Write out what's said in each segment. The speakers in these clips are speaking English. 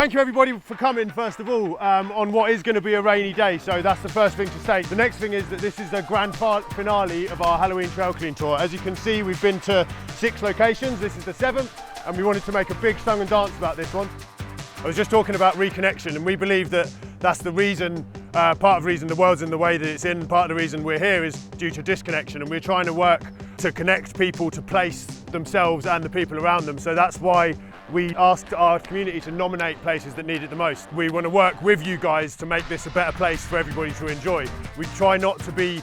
thank you everybody for coming, first of all, on what is going to be a rainy day, so that's the first thing to say. The next thing is that this is the grand finale of our Halloween Trail Clean Tour. As you can see, we've been to 6 locations, this is the 7th, and we wanted to make a big song and dance about this one. I was just talking about reconnection, and we believe that that's the reason, part of the reason the world's in the way that it's in, part of the reason we're here is due to disconnection, and we're trying to work to connect people to place themselves and the people around them. So that's why we asked our community to nominate places that need it the most. We want to work with you guys to make this a better place for everybody to enjoy. We try not to be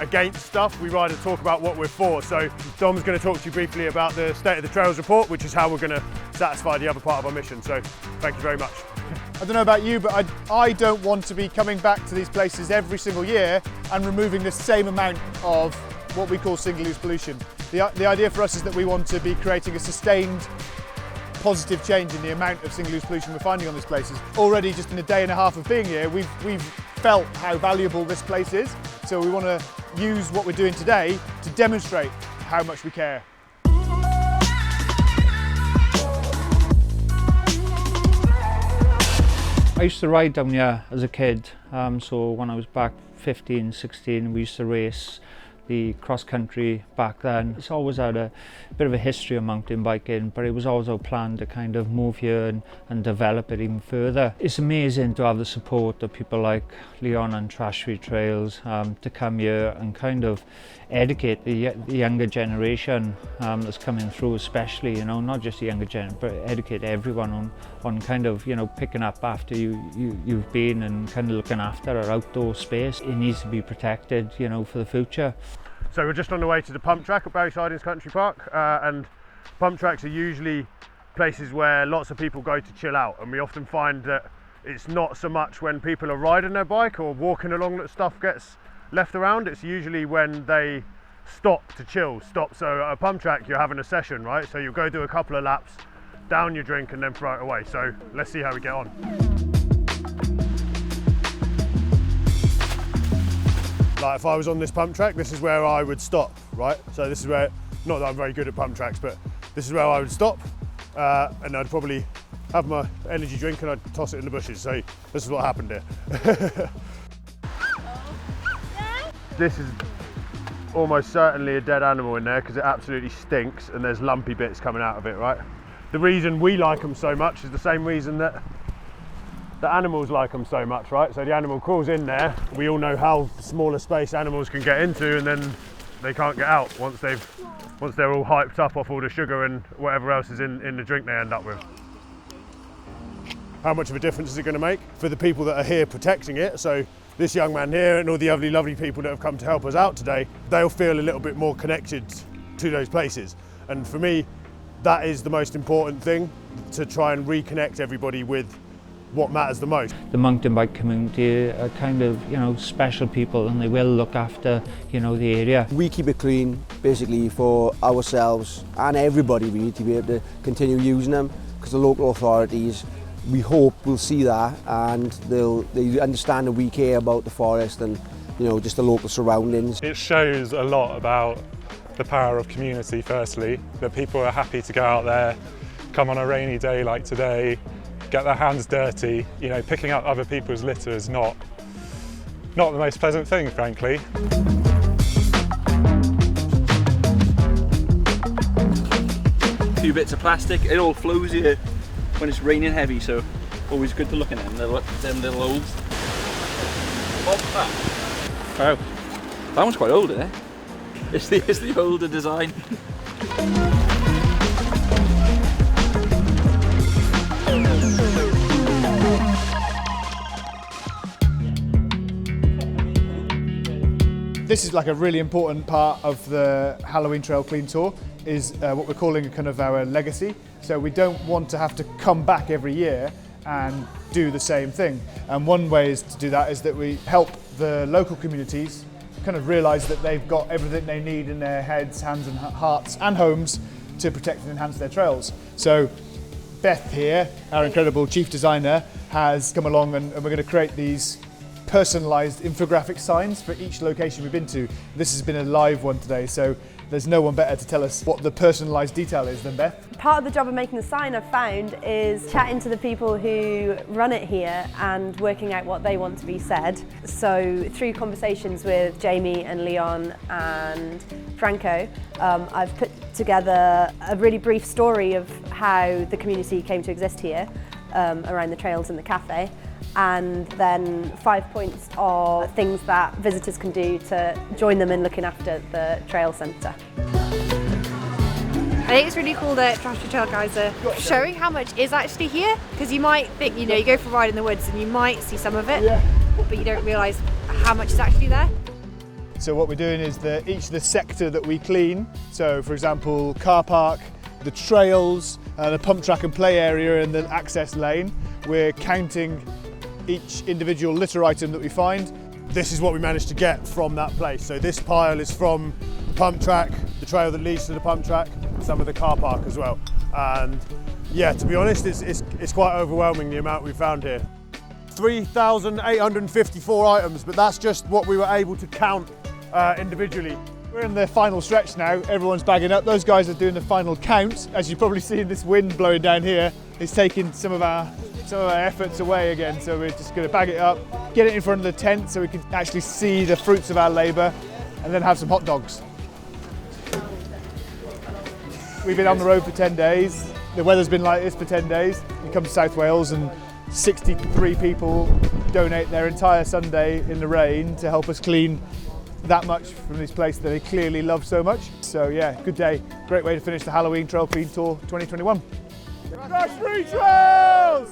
against stuff, we rather talk about what we're for. So Dom's going to talk to you briefly about the State of the Trails report, which is how we're going to satisfy the other part of our mission. So thank you very much. I don't know about you, but I don't want to be coming back to these places every single year and removing the same amount of what we call single-use pollution. The idea for us is that we want to be creating a sustained positive change in the amount of single-use pollution we're finding on these places. Already just in a day and a half of being here, we've felt how valuable this place is. So we want to use what we're doing today to demonstrate how much we care. I used to ride down here as a kid, so when I was back 15, 16, we used to race the cross country back then. It's always had a bit of a history of mountain biking, but it was always our plan to kind of move here and develop it even further. It's amazing to have the support of people like Leon and Trash Free Trails to come here and kind of educate the younger generation that's coming through, especially, you know, not just the younger generation, but educate everyone on kind of, you know, picking up after you've been and kind of looking after our outdoor space. It needs to be protected, you know, for the future. So we're just on the way to the pump track at Barry Sidings Country Park, and pump tracks are usually places where lots of people go to chill out, and we often find that it's not so much when people are riding their bike or walking along that stuff gets left around. It's usually when they stop to chill. So at a pump track you're having a session, right? So you'll go do a couple of laps, down your drink and then throw it away. So let's see how we get on. Like if I was on this pump track, this is where I would stop, right? So this is where, not that I'm very good at pump tracks, but this is where I would stop, and I'd probably have my energy drink and I'd toss it in the bushes. So this is what happened here. This is almost certainly a dead animal in there because it absolutely stinks and there's lumpy bits coming out of it, right? The reason we like them so much is the same reason that the animals like them so much, right? So the animal crawls in there. We all know how small a space animals can get into, and then they can't get out once they're all hyped up off all the sugar and whatever else is in the drink they end up with. How much of a difference is it going to make for the people that are here protecting it? So this young man here and all the other lovely people that have come to help us out today, they'll feel a little bit more connected to those places. And for me, that is the most important thing, to try and reconnect everybody with what matters the most. The mountain bike community are kind of, you know, special people, and they will look after, you know, the area. We keep it clean basically for ourselves and everybody. We need to be able to continue using them because the local authorities, we hope, will see that, and they understand that we care about the forest and, you know, just the local surroundings. It shows a lot about the power of community, firstly, that people are happy to go out there, come on a rainy day like today, get their hands dirty. You know, picking up other people's litter is not the most pleasant thing, frankly. A few bits of plastic, it all flows here when it's raining heavy, so always good to look at them little holes. Wow, that one's quite old, isn't it? It's the older design. This is like a really important part of the Halloween Trail Clean Tour, is what we're calling kind of our legacy. So we don't want to have to come back every year and do the same thing. And one way is to do that is that we help the local communities kind of realise that they've got everything they need in their heads, hands and hearts and homes to protect and enhance their trails. So Beth here, our incredible chief designer, has come along and we're going to create these personalised infographic signs for each location we've been to. This has been a live one today, so there's no one better to tell us what the personalised detail is than Beth. Part of the job of making the sign I've found is chatting to the people who run it here and working out what they want to be said. So through conversations with Jamie and Leon and Franco, I've put together a really brief story of how the community came to exist here around the trails and the cafe, and then 5 points of things that visitors can do to join them in looking after the trail centre. I think it's really cool that Trash Trail guys are showing how much is actually here, because you might think, you know, you go for a ride in the woods and you might see some of it, but you don't realise how much is actually there. So what we're doing is each of the sector that we clean, so for example car park, the trails, the pump track and play area and the access lane, we're counting each individual litter item that we find. This is what we managed to get from that place. So this pile is from the pump track, the trail that leads to the pump track, some of the car park as well. And yeah, to be honest, it's quite overwhelming the amount we found here. 3,854 items, but that's just what we were able to count individually. We're in the final stretch now, everyone's bagging up. Those guys are doing the final count. As you've probably seen, this wind blowing down here is taking some of our efforts away again. So we're just going to bag it up, get it in front of the tent so we can actually see the fruits of our labour, and then have some hot dogs. We've been on the road for 10 days. The weather's been like this for 10 days. You come to South Wales and 63 people donate their entire Sunday in the rain to help us clean that much from this place that they clearly love so much. So yeah, good day. Great way to finish the Halloween Trail Clean Tour 2021. Crash Free Trails!